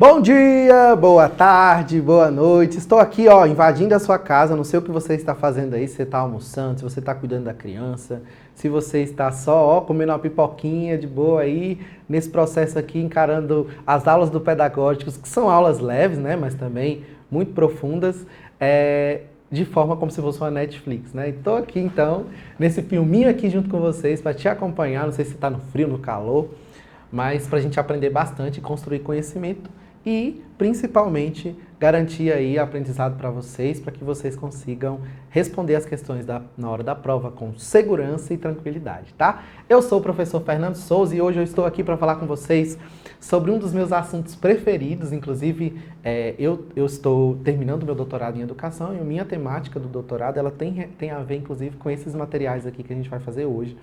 Bom dia, boa tarde, boa noite. Estou aqui, invadindo a sua casa. Não sei o que você está fazendo aí, se você está almoçando, se você está cuidando da criança, se você está só, comendo uma pipoquinha de boa aí, nesse processo aqui, encarando as aulas do Pedagógicos, que são aulas leves, né, mas também muito profundas, de forma como se fosse uma Netflix, né? Estou aqui, então, nesse filminho aqui junto com vocês, para te acompanhar. Não sei se está no frio, no calor, mas para a gente aprender bastante e construir conhecimento e, principalmente, garantir aí aprendizado para vocês, para que vocês consigam responder as questões na hora da prova com segurança e tranquilidade, tá? Eu sou o professor Fernando Souza e hoje eu estou aqui para falar com vocês sobre um dos meus assuntos preferidos. Inclusive, eu estou terminando meu doutorado em educação e a minha temática do doutorado ela tem a ver, inclusive, com esses materiais aqui que a gente vai fazer hoje,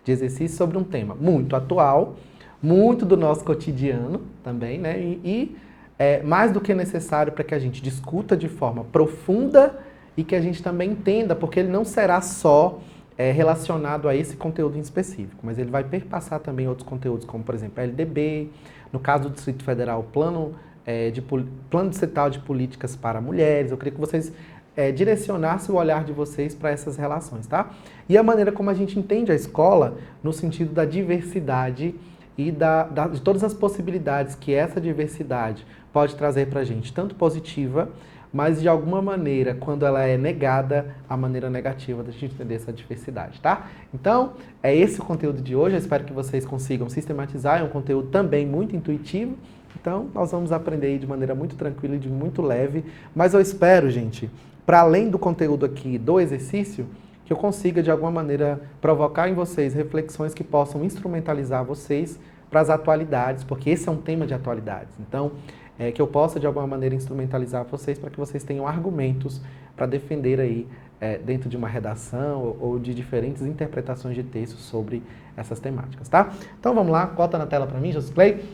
de exercício sobre um tema muito atual, muito do nosso cotidiano também, né? Mais do que necessário para que a gente discuta de forma profunda e que a gente também entenda, porque ele não será só relacionado a esse conteúdo em específico, mas ele vai perpassar também outros conteúdos, como, por exemplo, a LDB, no caso do Distrito Federal, Plano Distrital de Políticas para Mulheres. Eu queria que vocês direcionassem o olhar de vocês para essas relações, tá? E a maneira como a gente entende a escola no sentido da diversidade e de todas as possibilidades que essa diversidade pode trazer para a gente, tanto positiva, mas de alguma maneira, quando ela é negada, a maneira negativa da gente entender essa diversidade, tá? Então, é esse o conteúdo de hoje. Eu espero que vocês consigam sistematizar. É um conteúdo também muito intuitivo. Então, nós vamos aprender aí de maneira muito tranquila e de muito leve. Mas eu espero, gente, para além do conteúdo aqui do exercício, que eu consiga, de alguma maneira, provocar em vocês reflexões que possam instrumentalizar vocês para as atualidades, porque esse é um tema de atualidades. Então, que eu possa, de alguma maneira, instrumentalizar vocês para que vocês tenham argumentos para defender aí, dentro de uma redação ou de diferentes interpretações de textos sobre essas temáticas, tá? Então, vamos lá, bota na tela para mim, Josiclei.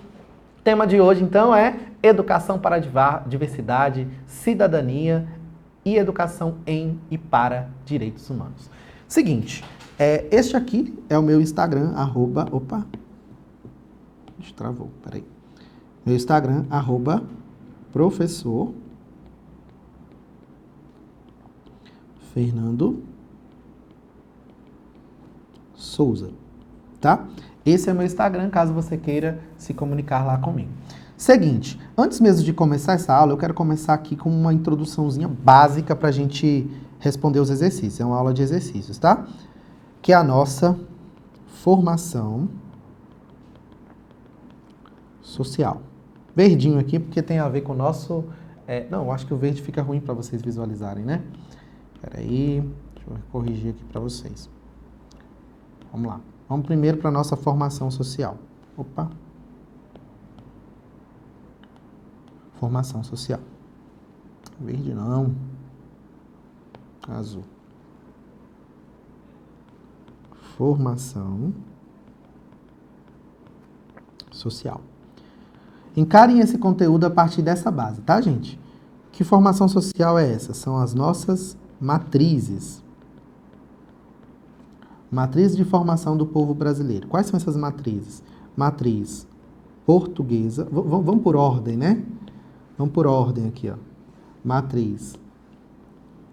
O tema de hoje, então, é Educação para a Diversidade, Cidadania e Educação em e para Direitos Humanos. Seguinte, este aqui é o meu Instagram, travou, peraí. Meu Instagram, @professor Fernando Souza, tá? Esse é meu Instagram, caso você queira se comunicar lá comigo. Seguinte, antes mesmo de começar essa aula, eu quero começar aqui com uma introduçãozinha básica para a gente responder os exercícios. É uma aula de exercícios, tá? Que é a nossa formação social. Verdinho aqui, porque tem a ver com o nosso... não, eu acho que o verde fica ruim para vocês visualizarem, né? Peraí, deixa eu corrigir aqui para vocês. Vamos lá. Vamos primeiro para a nossa formação social. Formação social. Verde não. Azul. Formação social. Encarem esse conteúdo a partir dessa base, tá, gente? Que formação social é essa? São as nossas matrizes. Matriz de formação do povo brasileiro. Quais são essas matrizes? Matriz portuguesa. Vamos por ordem, né? Vamos por ordem aqui, ó. Matriz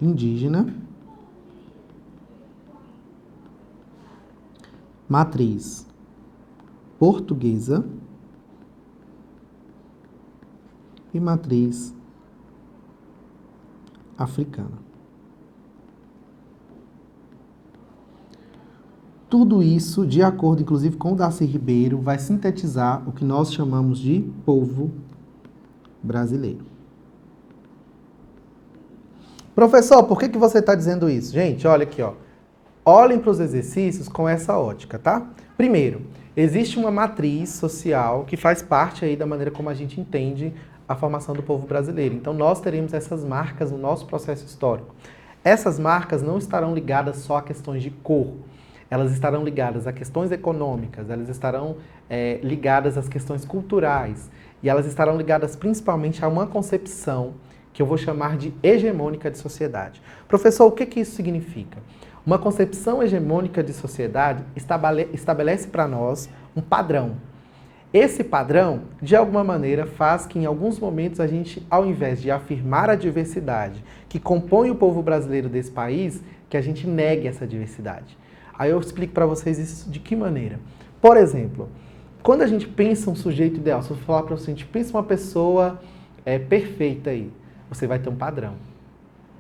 indígena. Matriz portuguesa. E matriz africana. Tudo isso, de acordo, inclusive, com o Darcy Ribeiro, vai sintetizar o que nós chamamos de povo brasileiro. Professor, por que você está dizendo isso? Gente, olha aqui, ó. Olhem para os exercícios com essa ótica, tá? Primeiro, existe uma matriz social que faz parte aí da maneira como a gente entende a formação do povo brasileiro. Então, nós teremos essas marcas no nosso processo histórico. Essas marcas não estarão ligadas só a questões de cor. Elas estarão ligadas a questões econômicas, elas estarão ligadas às questões culturais e elas estarão ligadas principalmente a uma concepção que eu vou chamar de hegemônica de sociedade. Professor, o que isso significa? Uma concepção hegemônica de sociedade estabelece para nós um padrão. Esse padrão, de alguma maneira, faz que em alguns momentos a gente, ao invés de afirmar a diversidade que compõe o povo brasileiro desse país, que a gente negue essa diversidade. Aí eu explico para vocês isso de que maneira. Por exemplo, quando a gente pensa um sujeito ideal, se eu falar para você, a gente pensa uma pessoa perfeita aí, você vai ter um padrão.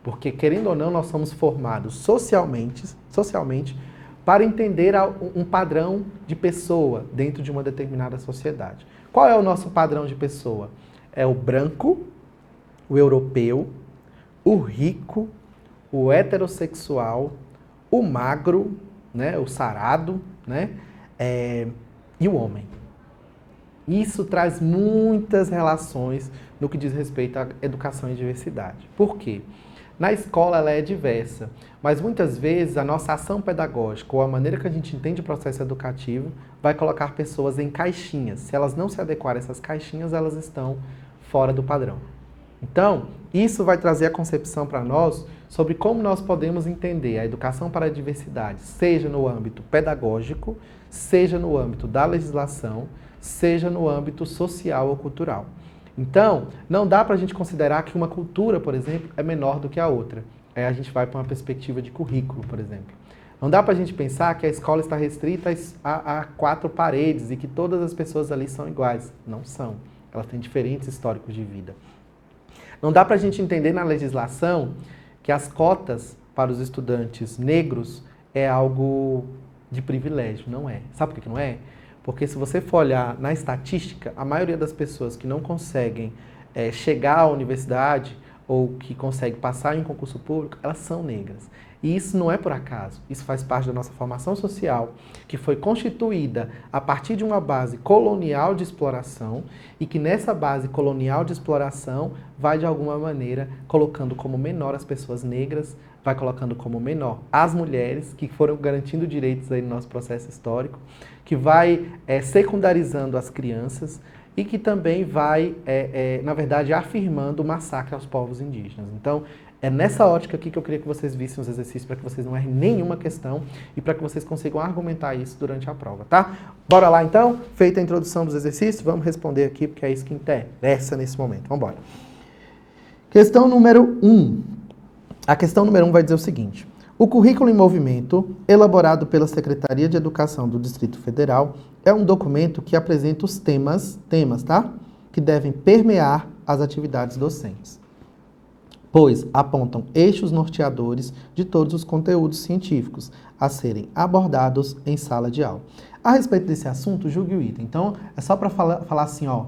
Porque, querendo ou não, nós somos formados socialmente para entender um padrão de pessoa dentro de uma determinada sociedade. Qual é o nosso padrão de pessoa? É o branco, o europeu, o rico, o heterossexual, o magro, né, o sarado, né, e o homem. Isso traz muitas relações no que diz respeito à educação e diversidade. Por quê? Na escola ela é diversa, mas muitas vezes a nossa ação pedagógica ou a maneira que a gente entende o processo educativo vai colocar pessoas em caixinhas. Se elas não se adequarem a essas caixinhas, elas estão fora do padrão. Então, isso vai trazer a concepção para nós sobre como nós podemos entender a educação para a diversidade, seja no âmbito pedagógico, seja no âmbito da legislação, seja no âmbito social ou cultural. Então, não dá para a gente considerar que uma cultura, por exemplo, é menor do que a outra. Aí a gente vai para uma perspectiva de currículo, por exemplo. Não dá para a gente pensar que a escola está restrita a 4 paredes e que todas as pessoas ali são iguais. Não são. Elas têm diferentes históricos de vida. Não dá para a gente entender na legislação que as cotas para os estudantes negros é algo de privilégio. Não é. Sabe por que não é? Porque se você for olhar na estatística, a maioria das pessoas que não conseguem chegar à universidade ou que conseguem passar em um concurso público, elas são negras. E isso não é por acaso, isso faz parte da nossa formação social, que foi constituída a partir de uma base colonial de exploração e que nessa base colonial de exploração vai de alguma maneira colocando como menor as pessoas negras, vai colocando como menor as mulheres, que foram garantindo direitos aí no nosso processo histórico, que vai secundarizando as crianças e que também vai, na verdade, afirmando o massacre aos povos indígenas. Então, é nessa ótica aqui que eu queria que vocês vissem os exercícios para que vocês não errem nenhuma questão e para que vocês consigam argumentar isso durante a prova, tá? Bora lá, então? Feita a introdução dos exercícios, vamos responder aqui, porque é isso que interessa nesse momento. Vamos embora. Questão número 1. A questão número 1 vai dizer o seguinte. O currículo em movimento, elaborado pela Secretaria de Educação do Distrito Federal, é um documento que apresenta os temas, tá? Que devem permear as atividades docentes, pois apontam eixos norteadores de todos os conteúdos científicos a serem abordados em sala de aula. A respeito desse assunto, julgue o item. Então, é só para falar assim, ó,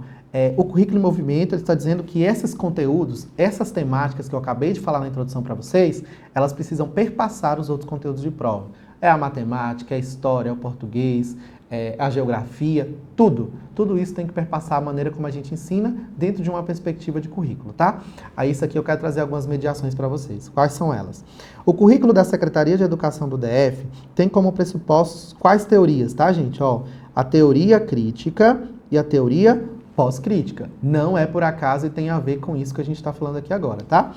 o currículo em movimento, ele está dizendo que esses conteúdos, essas temáticas que eu acabei de falar na introdução para vocês, elas precisam perpassar os outros conteúdos de prova. É a matemática, é a história, é o português, a geografia, tudo. Tudo isso tem que perpassar a maneira como a gente ensina dentro de uma perspectiva de currículo, tá? Aí isso aqui eu quero trazer algumas mediações para vocês. Quais são elas? O currículo da Secretaria de Educação do DF tem como pressupostos quais teorias, tá, gente? Ó, a teoria crítica e a teoria pós-crítica. Não é por acaso e tem a ver com isso que a gente está falando aqui agora, tá?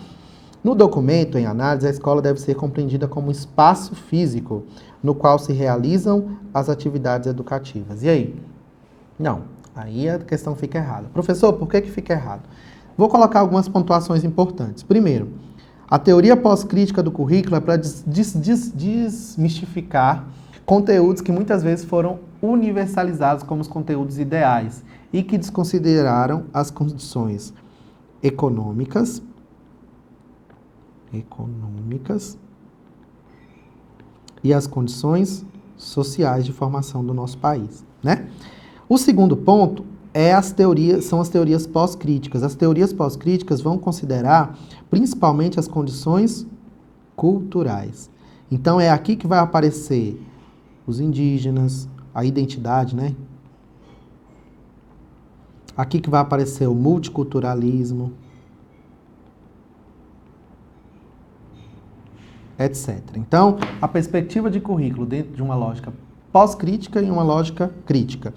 No documento, em análise, a escola deve ser compreendida como um espaço físico no qual se realizam as atividades educativas. E aí? Não, aí a questão fica errada. Professor, por que fica errado? Vou colocar algumas pontuações importantes. Primeiro, a teoria pós-crítica do currículo é para desmistificar conteúdos que muitas vezes foram universalizados como os conteúdos ideais e que desconsideraram as condições econômicas e as condições sociais de formação do nosso país, né? O segundo ponto são as teorias pós-críticas. As teorias pós-críticas vão considerar principalmente as condições culturais. Então é aqui que vai aparecer os indígenas, a identidade, né? Aqui que vai aparecer o multiculturalismo, etc. Então, a perspectiva de currículo dentro de uma lógica pós-crítica e uma lógica crítica.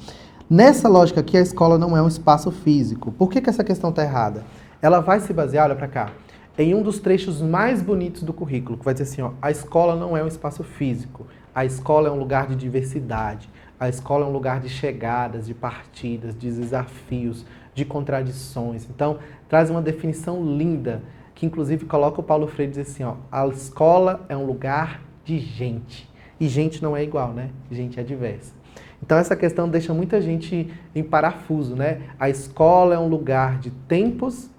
Nessa lógica aqui, a escola não é um espaço físico. Por que essa questão está errada? Ela vai se basear, olha para cá, em um dos trechos mais bonitos do currículo, que vai dizer assim, ó, a escola não é um espaço físico. A escola é um lugar de diversidade. A escola é um lugar de chegadas, de partidas, de desafios, de contradições. Então, traz uma definição linda, que inclusive coloca o Paulo Freire e diz assim, ó, a escola é um lugar de gente. E gente não é igual, né? Gente é diversa. Então, essa questão deixa muita gente em parafuso, né? A escola é um lugar de tempos,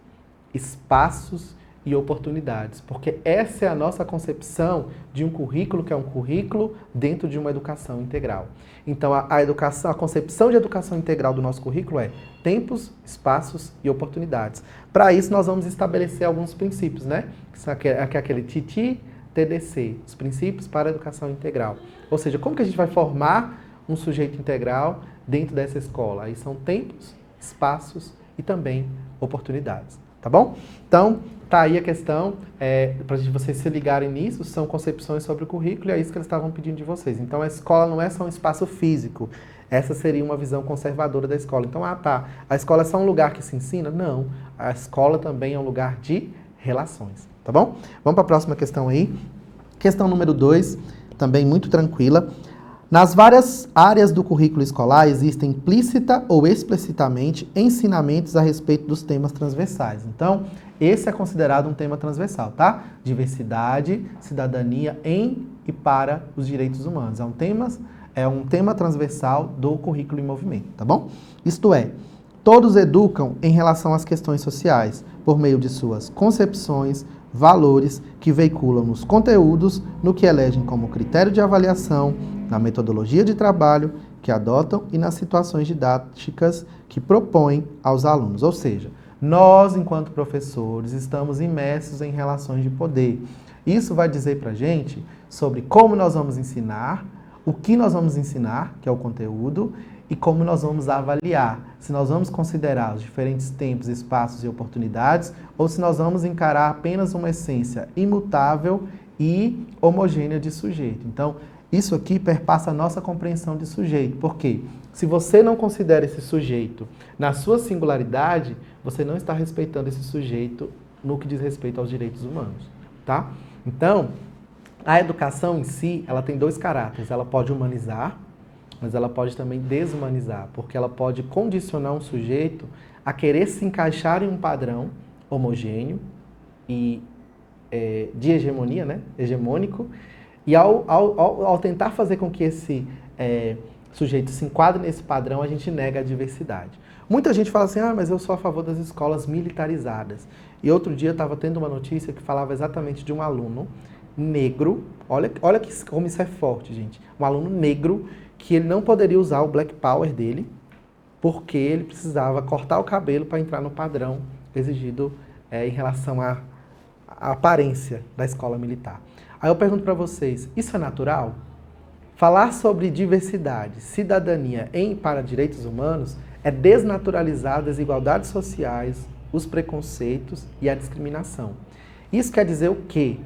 espaços e oportunidades, porque essa é a nossa concepção de um currículo que é um currículo dentro de uma educação integral. Então, a educação, a concepção de educação integral do nosso currículo é tempos, espaços e oportunidades. Para isso, nós vamos estabelecer alguns princípios, né? Que é aquele TITI, TDC, os princípios para a educação integral. Ou seja, como que a gente vai formar um sujeito integral dentro dessa escola? Aí são tempos, espaços e também oportunidades. Tá bom? Então, tá aí a questão, para vocês se ligarem nisso, são concepções sobre o currículo e é isso que eles estavam pedindo de vocês. Então, a escola não é só um espaço físico, essa seria uma visão conservadora da escola. Então, a escola é só um lugar que se ensina? Não, a escola também é um lugar de relações, tá bom? Vamos para a próxima questão aí. Questão número 2, também muito tranquila. Nas várias áreas do currículo escolar existem implícita ou explicitamente ensinamentos a respeito dos temas transversais. Então, esse é considerado um tema transversal, tá? Diversidade, cidadania em e para os direitos humanos. É um tema transversal do currículo em movimento, tá bom? Isto é, todos educam em relação às questões sociais, por meio de suas concepções, valores que veiculam nos conteúdos, no que elegem como critério de avaliação, na metodologia de trabalho que adotam e nas situações didáticas que propõem aos alunos. Ou seja, nós, enquanto professores, estamos imersos em relações de poder. Isso vai dizer para a gente sobre como nós vamos ensinar, o que nós vamos ensinar, que é o conteúdo, e como nós vamos avaliar, se nós vamos considerar os diferentes tempos, espaços e oportunidades, ou se nós vamos encarar apenas uma essência imutável e homogênea de sujeito. Então, isso aqui perpassa a nossa compreensão de sujeito. Por quê? Se você não considera esse sujeito na sua singularidade, você não está respeitando esse sujeito no que diz respeito aos direitos humanos, tá? Então, a educação em si, ela tem dois caráteres. Ela pode humanizar, mas ela pode também desumanizar, porque ela pode condicionar um sujeito a querer se encaixar em um padrão homogêneo e de hegemonia, né? Hegemônico, e ao tentar fazer com que esse sujeito se enquadre nesse padrão, a gente nega a diversidade. Muita gente fala assim, mas eu sou a favor das escolas militarizadas. E outro dia eu estava tendo uma notícia que falava exatamente de um aluno negro, olha como isso é forte, gente. Um aluno negro que ele não poderia usar o Black Power dele, porque ele precisava cortar o cabelo para entrar no padrão exigido em relação à aparência da escola militar. Aí eu pergunto para vocês, isso é natural? Falar sobre diversidade, cidadania em e para direitos humanos é desnaturalizar as desigualdades sociais, os preconceitos e a discriminação. Isso quer dizer o quê?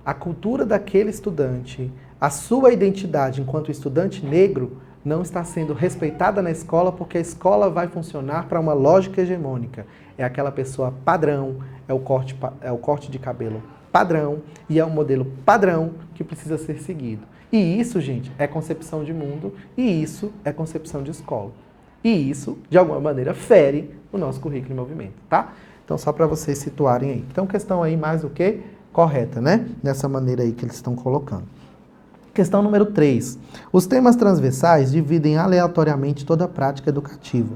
A cultura daquele estudante, a sua identidade enquanto estudante negro não está sendo respeitada na escola porque a escola vai funcionar para uma lógica hegemônica. É aquela pessoa padrão, é o corte de cabelo padrão e é um modelo padrão que precisa ser seguido. E isso, gente, é concepção de mundo e isso é concepção de escola. E isso, de alguma maneira, fere o nosso currículo em movimento, tá? Então, só para vocês situarem aí. Então, questão aí mais do que correta, né? Dessa maneira aí que eles estão colocando. Questão número 3. Os temas transversais dividem aleatoriamente toda a prática educativa,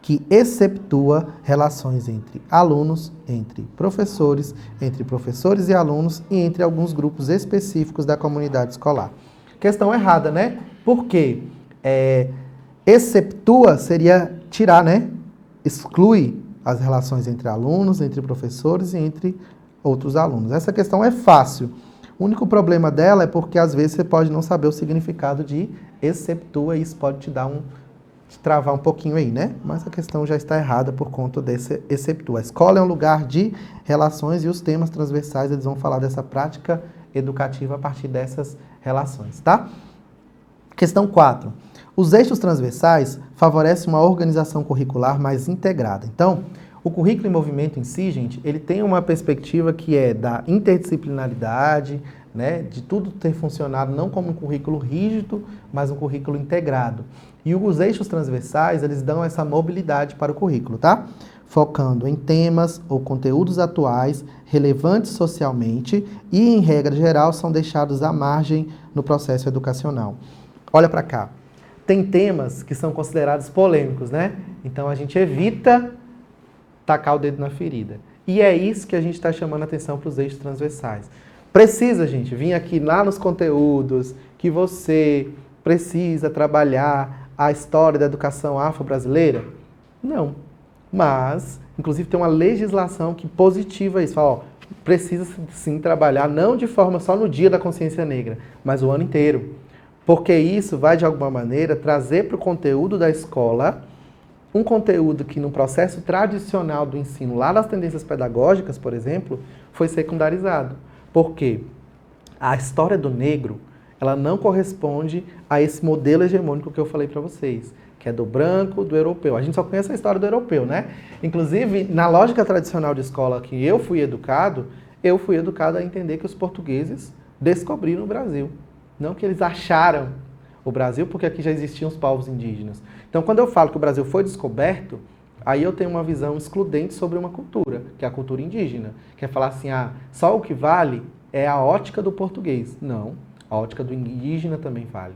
que exceptua relações entre alunos, entre professores e alunos e entre alguns grupos específicos da comunidade escolar. Questão errada, né? Porque exceptua seria tirar, né? Exclui as relações entre alunos, entre professores e entre outros alunos. Essa questão é fácil. O único problema dela é porque às vezes você pode não saber o significado de exceptua e isso pode te travar um pouquinho aí, né? Mas a questão já está errada por conta desse exceptua. A escola é um lugar de relações e os temas transversais, eles vão falar dessa prática educativa a partir dessas relações, tá? Questão 4. Os eixos transversais favorecem uma organização curricular mais integrada. Então, o currículo em movimento em si, gente, ele tem uma perspectiva que é da interdisciplinaridade, né, de tudo ter funcionado não como um currículo rígido, mas um currículo integrado. E os eixos transversais, eles dão essa mobilidade para o currículo, tá? Focando em temas ou conteúdos atuais, relevantes socialmente e, em regra geral, são deixados à margem no processo educacional. Olha para cá. Tem temas que são considerados polêmicos, né? Então a gente evita tacar o dedo na ferida. E é isso que a gente está chamando a atenção para os eixos transversais. Precisa, gente, vir aqui lá nos conteúdos que você precisa trabalhar a história da educação afro-brasileira? Não. Mas, inclusive, tem uma legislação que positiva isso. Fala, ó, precisa sim trabalhar, não de forma só no dia da consciência negra, mas o ano inteiro. Porque isso vai, de alguma maneira, trazer para o conteúdo da escola um conteúdo que, no processo tradicional do ensino, lá das tendências pedagógicas, por exemplo, foi secundarizado. Por quê? A história do negro, ela não corresponde a esse modelo hegemônico que eu falei para vocês, que é do branco, do europeu. A gente só conhece a história do europeu, né? Inclusive, na lógica tradicional de escola que eu fui educado a entender que os portugueses descobriram o Brasil. Não que eles acharam o Brasil, porque aqui já existiam os povos indígenas. Então, quando eu falo que o Brasil foi descoberto, aí eu tenho uma visão excludente sobre uma cultura, que é a cultura indígena. Que é falar assim, só o que vale é a ótica do português. Não, a ótica do indígena também vale.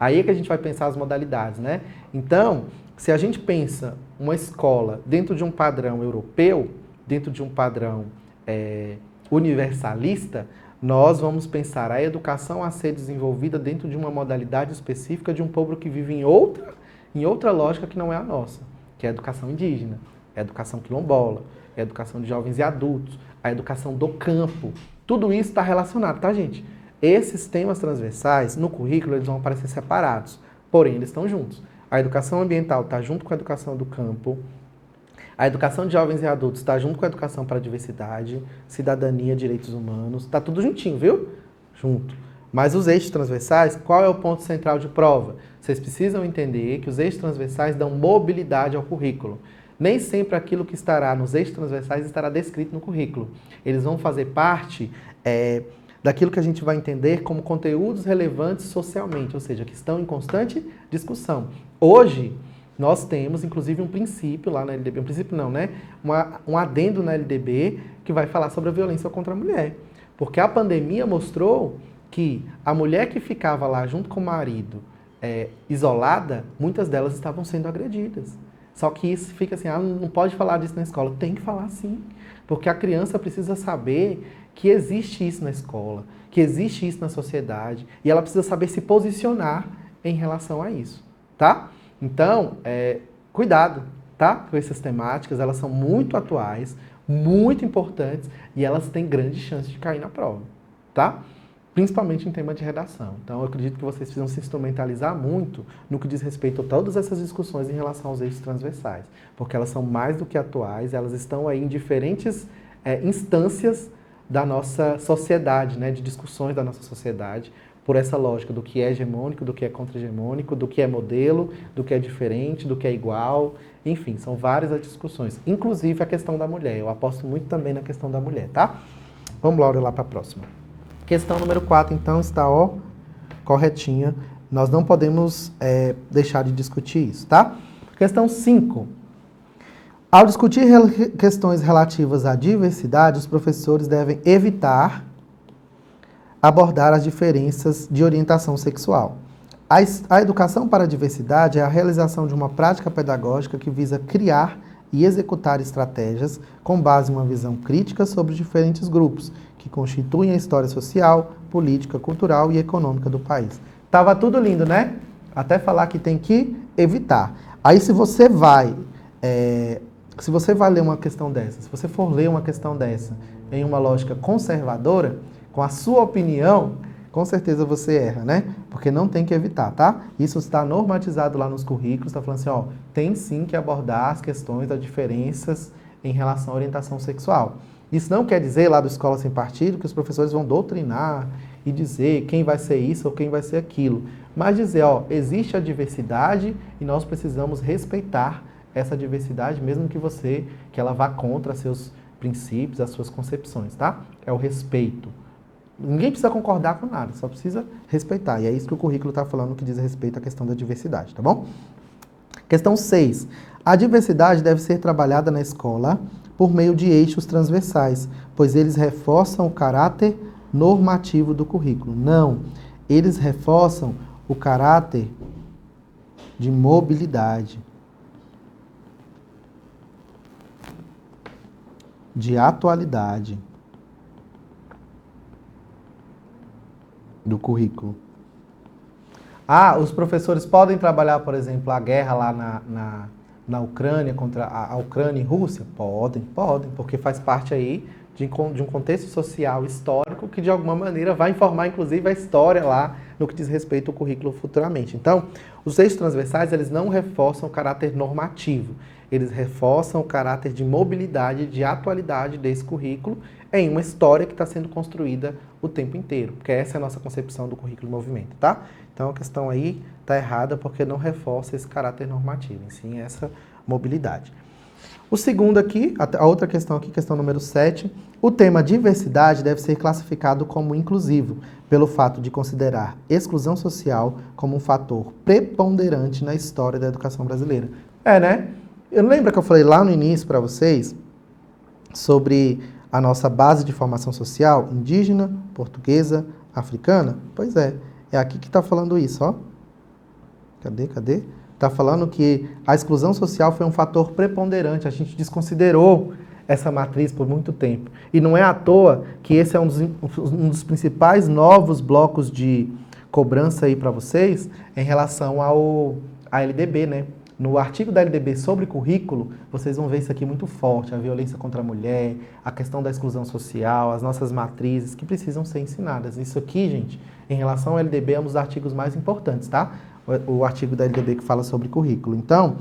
Aí é que a gente vai pensar as modalidades, né? Então, se a gente pensa uma escola dentro de um padrão europeu, dentro de um padrão universalista, nós vamos pensar a educação a ser desenvolvida dentro de uma modalidade específica de um povo que vive em outra lógica que não é a nossa, que é a educação indígena, é a educação quilombola, é a educação de jovens e adultos, a educação do campo. Tudo isso está relacionado, tá, gente? Esses temas transversais, no currículo, eles vão aparecer separados, porém, eles estão juntos. A educação ambiental está junto com a educação do campo, a educação de jovens e adultos está junto com a educação para a diversidade, cidadania, direitos humanos, está tudo juntinho, viu? Junto. Mas os eixos transversais, qual é o ponto central de prova? Vocês precisam entender que os eixos transversais dão mobilidade ao currículo. Nem sempre aquilo que estará nos eixos transversais estará descrito no currículo. Eles vão fazer parte daquilo que a gente vai entender como conteúdos relevantes socialmente, ou seja, que estão em constante discussão. Hoje, nós temos, inclusive, um princípio lá na LDB, um princípio não, né? Um adendo na LDB que vai falar sobre a violência contra a mulher. Porque a pandemia mostrou que a mulher que ficava lá junto com o marido, isolada, muitas delas estavam sendo agredidas. Só que isso fica assim, não pode falar disso na escola. Tem que falar sim, porque a criança precisa saber que existe isso na escola, que existe isso na sociedade, e ela precisa saber se posicionar em relação a isso, tá? Então, cuidado, tá? Com essas temáticas, elas são muito atuais, muito importantes, e elas têm grande chance de cair na prova, tá? Principalmente em tema de redação. Então, eu acredito que vocês precisam se instrumentalizar muito no que diz respeito a todas essas discussões em relação aos eixos transversais, porque elas são mais do que atuais, elas estão aí em diferentes instâncias da nossa sociedade, né, de discussões da nossa sociedade, por essa lógica do que é hegemônico, do que é contra-hegemônico, do que é modelo, do que é diferente, do que é igual, enfim, são várias as discussões, inclusive a questão da mulher. Eu aposto muito também na questão da mulher, tá? Vamos lá para a próxima. Questão número 4, então, está corretinha. Nós não podemos deixar de discutir isso, tá? Questão 5. Ao discutir questões relativas à diversidade, os professores devem evitar abordar as diferenças de orientação sexual. A educação para a diversidade é a realização de uma prática pedagógica que visa criar e executar estratégias com base em uma visão crítica sobre diferentes grupos que constituem a história social, política, cultural e econômica do país. Tava tudo lindo, né? Até falar que tem que evitar. Aí se você vai ler uma questão dessa, se você for ler uma questão dessa em uma lógica conservadora, com a sua opinião, com certeza você erra, né? Porque não tem que evitar, tá? Isso está normatizado lá nos currículos, está falando assim, tem sim que abordar as questões das diferenças em relação à orientação sexual. Isso não quer dizer, lá do Escola Sem Partido, que os professores vão doutrinar e dizer quem vai ser isso ou quem vai ser aquilo. Mas dizer, existe a diversidade e nós precisamos respeitar essa diversidade, mesmo que ela vá contra seus princípios, as suas concepções, tá? É o respeito. Ninguém precisa concordar com nada, só precisa respeitar. E é isso que o currículo está falando, que diz respeito à questão da diversidade, tá bom? Questão 6. A diversidade deve ser trabalhada na escola por meio de eixos transversais, pois eles reforçam o caráter normativo do currículo. Não, eles reforçam o caráter de mobilidade, de atualidade do currículo. Ah, os professores podem trabalhar, por exemplo, a guerra lá na Ucrânia, contra a Ucrânia e Rússia? Podem, porque faz parte aí de um contexto social histórico que de alguma maneira vai informar, inclusive, a história lá no que diz respeito ao currículo futuramente. Então, os eixos transversais, eles não reforçam o caráter normativo, eles reforçam o caráter de mobilidade, de atualidade desse currículo em uma história que está sendo construída o tempo inteiro, porque essa é a nossa concepção do currículo em movimento, tá? Então a questão aí está errada porque não reforça esse caráter normativo, e sim essa mobilidade. O segundo aqui, a outra questão aqui, questão número 7, o tema diversidade deve ser classificado como inclusivo, pelo fato de considerar exclusão social como um fator preponderante na história da educação brasileira. Né? Eu lembro que eu falei lá no início para vocês sobre a nossa base de formação social indígena, portuguesa, africana? Pois é aqui que está falando isso, ó. Cadê? Está falando que a exclusão social foi um fator preponderante, a gente desconsiderou essa matriz por muito tempo. E não é à toa que esse é um dos principais novos blocos de cobrança aí para vocês em relação à LDB, né? No artigo da LDB sobre currículo, vocês vão ver isso aqui muito forte, a violência contra a mulher, a questão da exclusão social, as nossas matrizes que precisam ser ensinadas. Isso aqui, gente, em relação ao LDB, é um dos artigos mais importantes, tá? O artigo da LDB que fala sobre currículo. Então,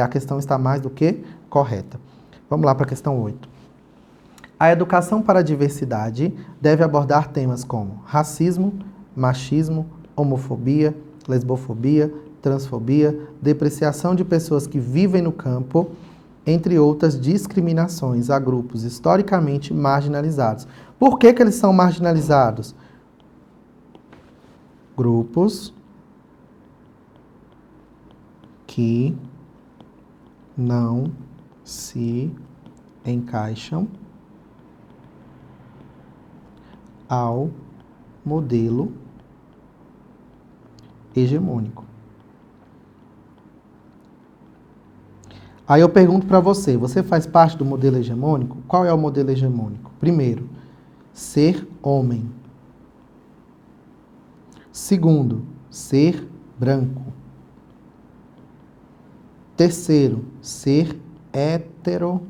a questão está mais do que correta. Vamos lá para a questão 8. A educação para a diversidade deve abordar temas como racismo, machismo, homofobia, lesbofobia, transfobia, depreciação de pessoas que vivem no campo, entre outras discriminações a grupos historicamente marginalizados. Por que eles são marginalizados? Grupos que não se encaixam ao modelo hegemônico. Aí eu pergunto para você, você faz parte do modelo hegemônico? Qual é o modelo hegemônico? Primeiro, ser homem. Segundo, ser branco. Terceiro, ser hétero.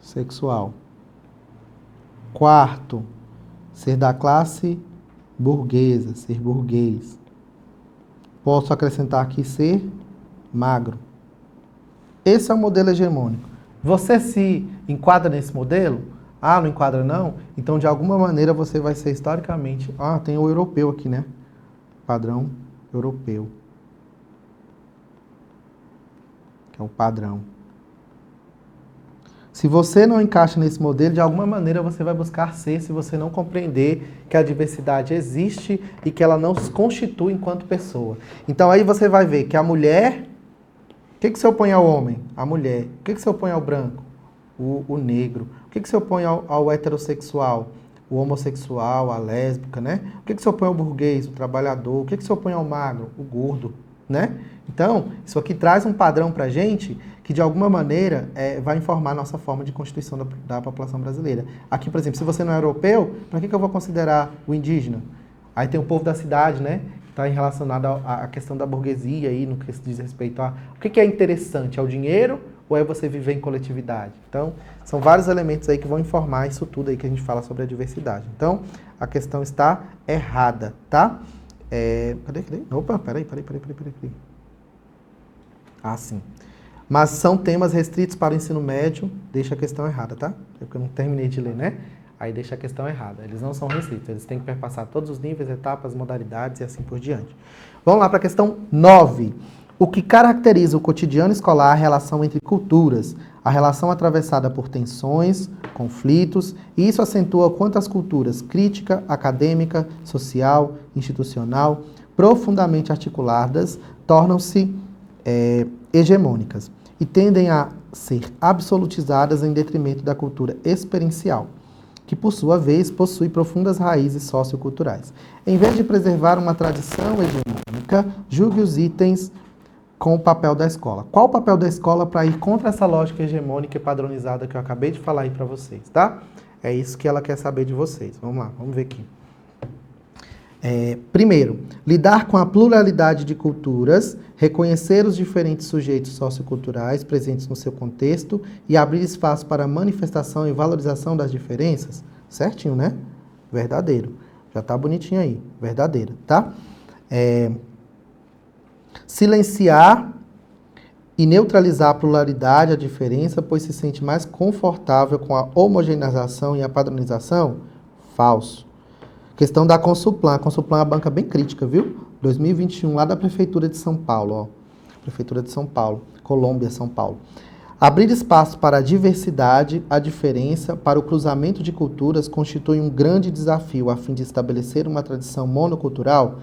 Sexual. Quarto, ser da classe burguesa, ser burguês. Posso acrescentar aqui ser magro. Esse é o modelo hegemônico. Você se enquadra nesse modelo? Ah, não enquadra não? Então, de alguma maneira, você vai ser historicamente... Ah, tem o europeu aqui, né? Padrão europeu. Que é o padrão. Se você não encaixa nesse modelo, de alguma maneira você vai buscar ser, se você não compreender que a diversidade existe e que ela não se constitui enquanto pessoa. Então aí você vai ver que a mulher... O que se opõe ao homem? A mulher. O que se opõe ao branco? O negro. O que se opõe ao heterossexual? O homossexual, a lésbica, né? O que se opõe ao burguês? O trabalhador. O que se opõe ao magro? O gordo, né? Então, isso aqui traz um padrão pra gente que, de alguma maneira, vai informar a nossa forma de constituição da população brasileira. Aqui, por exemplo, se você não é europeu, para que eu vou considerar o indígena? Aí tem o povo da cidade, né? Está relacionado à questão da burguesia aí, no que diz respeito a... O que é interessante? É o dinheiro ou é você viver em coletividade? Então, são vários elementos aí que vão informar isso tudo aí que a gente fala sobre a diversidade. Então, a questão está errada, tá? Cadê? Opa, peraí. Ah, sim. Mas são temas restritos para o ensino médio, deixa a questão errada, tá? Porque eu não terminei de ler, né? Aí deixa a questão errada. Eles não são restritos, eles têm que perpassar todos os níveis, etapas, modalidades e assim por diante. Vamos lá para a questão 9. O que caracteriza o cotidiano escolar é a relação entre culturas, a relação atravessada por tensões, conflitos, e isso acentua quanto as culturas crítica, acadêmica, social, institucional, profundamente articuladas, tornam-se hegemônicas e tendem a ser absolutizadas em detrimento da cultura experiencial, que, por sua vez, possui profundas raízes socioculturais. Em vez de preservar uma tradição hegemônica, julgue os itens com o papel da escola. Qual o papel da escola para ir contra essa lógica hegemônica e padronizada que eu acabei de falar aí para vocês, tá? É isso que ela quer saber de vocês. Vamos lá, vamos ver aqui. Primeiro, lidar com a pluralidade de culturas, reconhecer os diferentes sujeitos socioculturais presentes no seu contexto e abrir espaço para a manifestação e valorização das diferenças. Certinho, né? Verdadeiro. Já tá bonitinho aí. Verdadeiro, tá? Silenciar e neutralizar a pluralidade, a diferença, pois se sente mais confortável com a homogeneização e a padronização? Falso. Questão da Consulplan. A Consulplan é uma banca bem crítica, viu? 2021, lá da Prefeitura de São Paulo, ó. Prefeitura de São Paulo, Colômbia, São Paulo. Abrir espaço para a diversidade, a diferença, para o cruzamento de culturas constitui um grande desafio a fim de estabelecer uma tradição monocultural?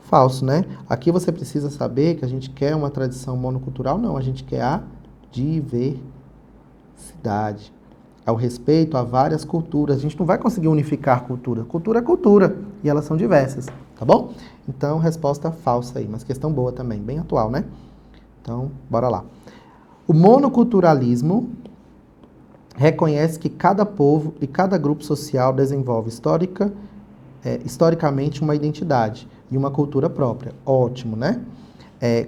Falso, né? Aqui você precisa saber que a gente quer uma tradição monocultural, não, a gente quer a diversidade. Ao respeito a várias culturas. A gente não vai conseguir unificar cultura. Cultura é cultura. E elas são diversas. Tá bom? Então, resposta falsa aí. Mas questão boa também. Bem atual, né? Então, bora lá. O monoculturalismo reconhece que cada povo e cada grupo social desenvolve historicamente uma identidade e uma cultura própria. Ótimo, né?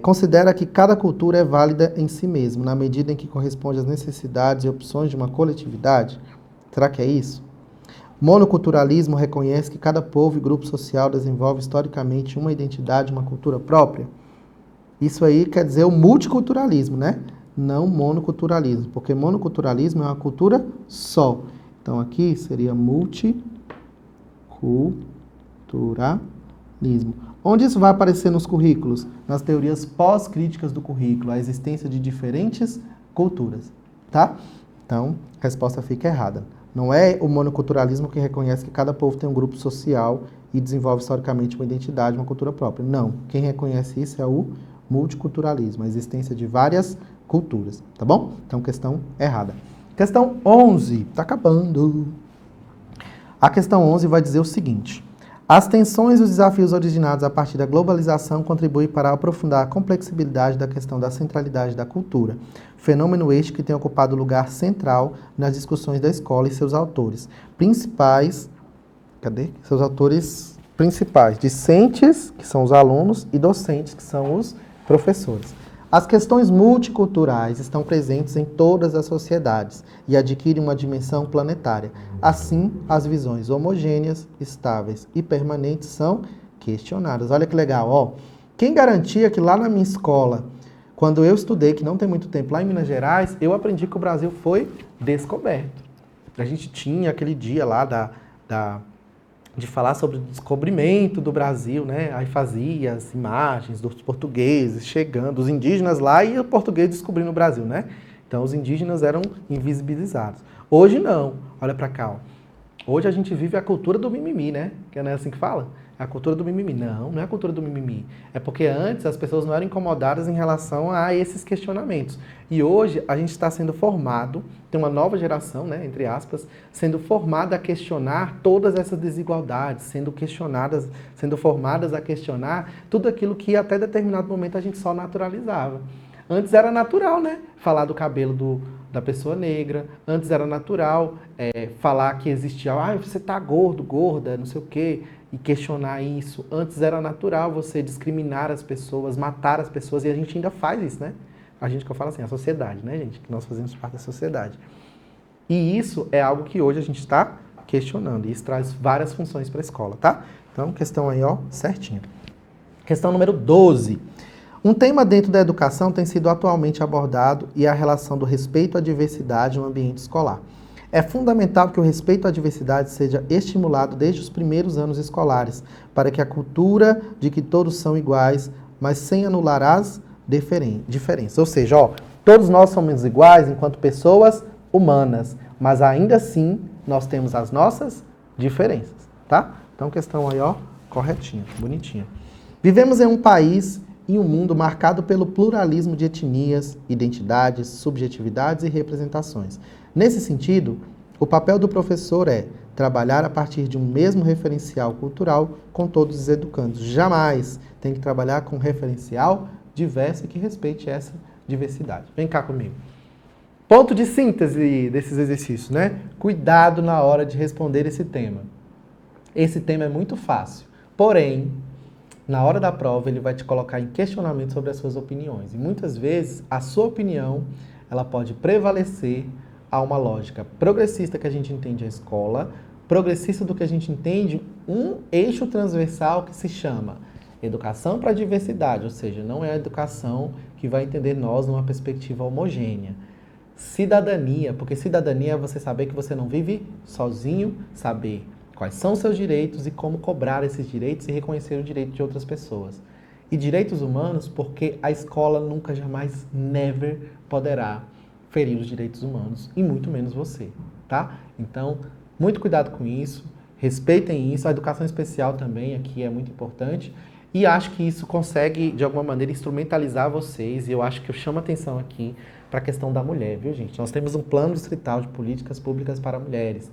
Considera que cada cultura é válida em si mesma, na medida em que corresponde às necessidades e opções de uma coletividade. Será que é isso? Monoculturalismo reconhece que cada povo e grupo social desenvolve historicamente uma identidade, uma cultura própria. Isso aí quer dizer o multiculturalismo, né? Não monoculturalismo, porque monoculturalismo é uma cultura só. Então aqui seria multiculturalismo. Onde isso vai aparecer nos currículos? Nas teorias pós-críticas do currículo, a existência de diferentes culturas, tá? Então, a resposta fica errada. Não é o monoculturalismo que reconhece que cada povo tem um grupo social e desenvolve historicamente uma identidade, uma cultura própria. Não. Quem reconhece isso é o multiculturalismo, a existência de várias culturas, tá bom? Então, questão errada. Questão 11, tá acabando. A questão 11 vai dizer o seguinte: as tensões e os desafios originados a partir da globalização contribuem para aprofundar a complexibilidade da questão da centralidade da cultura, fenômeno este que tem ocupado lugar central nas discussões da escola e seus autores principais, seus autores principais, discentes, que são os alunos, e docentes, que são os professores. As questões multiculturais estão presentes em todas as sociedades e adquirem uma dimensão planetária. Assim, as visões homogêneas, estáveis e permanentes são questionadas. Olha que legal, ó. Quem garantia que lá na minha escola, quando eu estudei, que não tem muito tempo, lá em Minas Gerais, eu aprendi que o Brasil foi descoberto. A gente tinha aquele dia lá de falar sobre o descobrimento do Brasil, né? Aí fazia as imagens dos portugueses chegando, os indígenas lá e o português descobrindo o Brasil, né? Então os indígenas eram invisibilizados. Hoje não, olha pra cá, ó. Hoje a gente vive a cultura do mimimi, né? Que não é assim que fala? É a cultura do mimimi. Não, não é a cultura do mimimi. É porque antes as pessoas não eram incomodadas em relação a esses questionamentos. E hoje a gente está sendo formado, tem uma nova geração, né, entre aspas, sendo formada a questionar todas essas desigualdades, sendo formadas a questionar tudo aquilo que até determinado momento a gente só naturalizava. Antes era natural, né? Falar do cabelo da pessoa negra. Antes era natural falar que existia, você tá gordo, gorda, não sei o quê, e questionar isso. Antes era natural você discriminar as pessoas, matar as pessoas, e a gente ainda faz isso, né? A gente, que eu falo assim, a sociedade, né, gente? Que nós fazemos parte da sociedade. E isso é algo que hoje a gente está questionando, e isso traz várias funções para a escola, tá? Então, questão aí, ó, certinho. Questão número 12. Um tema dentro da educação tem sido atualmente abordado e é a relação do respeito à diversidade no ambiente escolar. É fundamental que o respeito à diversidade seja estimulado desde os primeiros anos escolares, para que a cultura de que todos são iguais, mas sem anular as diferenças. Ou seja, ó, todos nós somos iguais enquanto pessoas humanas, mas ainda assim nós temos as nossas diferenças, tá? Então, questão aí, ó, corretinha, bonitinha. Vivemos em um país e um mundo marcado pelo pluralismo de etnias, identidades, subjetividades e representações. Nesse sentido, o papel do professor é trabalhar a partir de um mesmo referencial cultural com todos os educandos. Jamais tem que trabalhar com um referencial diverso e que respeite essa diversidade. Vem cá comigo. Ponto de síntese desses exercícios, né? Cuidado na hora de responder esse tema. Esse tema é muito fácil, porém, na hora da prova ele vai te colocar em questionamento sobre as suas opiniões. E muitas vezes a sua opinião ela pode prevalecer a uma lógica progressista que a gente entende a escola, progressista do que a gente entende um eixo transversal que se chama educação para a diversidade, ou seja, não é a educação que vai entender nós numa perspectiva homogênea. Cidadania, porque cidadania é você saber que você não vive sozinho, saber quais são os seus direitos e como cobrar esses direitos e reconhecer o direito de outras pessoas. E direitos humanos, porque a escola nunca, jamais, never poderá ferir os direitos humanos, e muito menos você, tá? Então, muito cuidado com isso, respeitem isso, a educação especial também aqui é muito importante, e acho que isso consegue, de alguma maneira, instrumentalizar vocês, e eu acho que eu chamo a atenção aqui para a questão da mulher, viu, gente? Nós temos um plano distrital de políticas públicas para mulheres,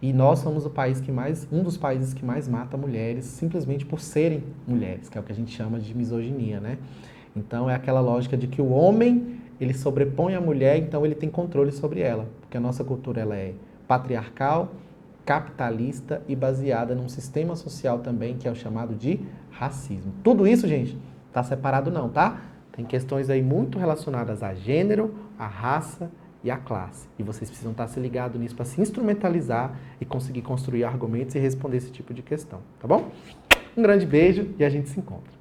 e nós somos um dos países que mais mata mulheres simplesmente por serem mulheres, que é o que a gente chama de misoginia, né? Então é aquela lógica de que o homem, ele sobrepõe a mulher, então ele tem controle sobre ela, porque a nossa cultura ela é patriarcal, capitalista e baseada num sistema social também que é o chamado de racismo. Tudo isso, gente, tá separado não, tá? Tem questões aí muito relacionadas a gênero, a raça e a classe. E vocês precisam estar se ligados nisso para se instrumentalizar e conseguir construir argumentos e responder esse tipo de questão, tá bom? Um grande beijo e a gente se encontra.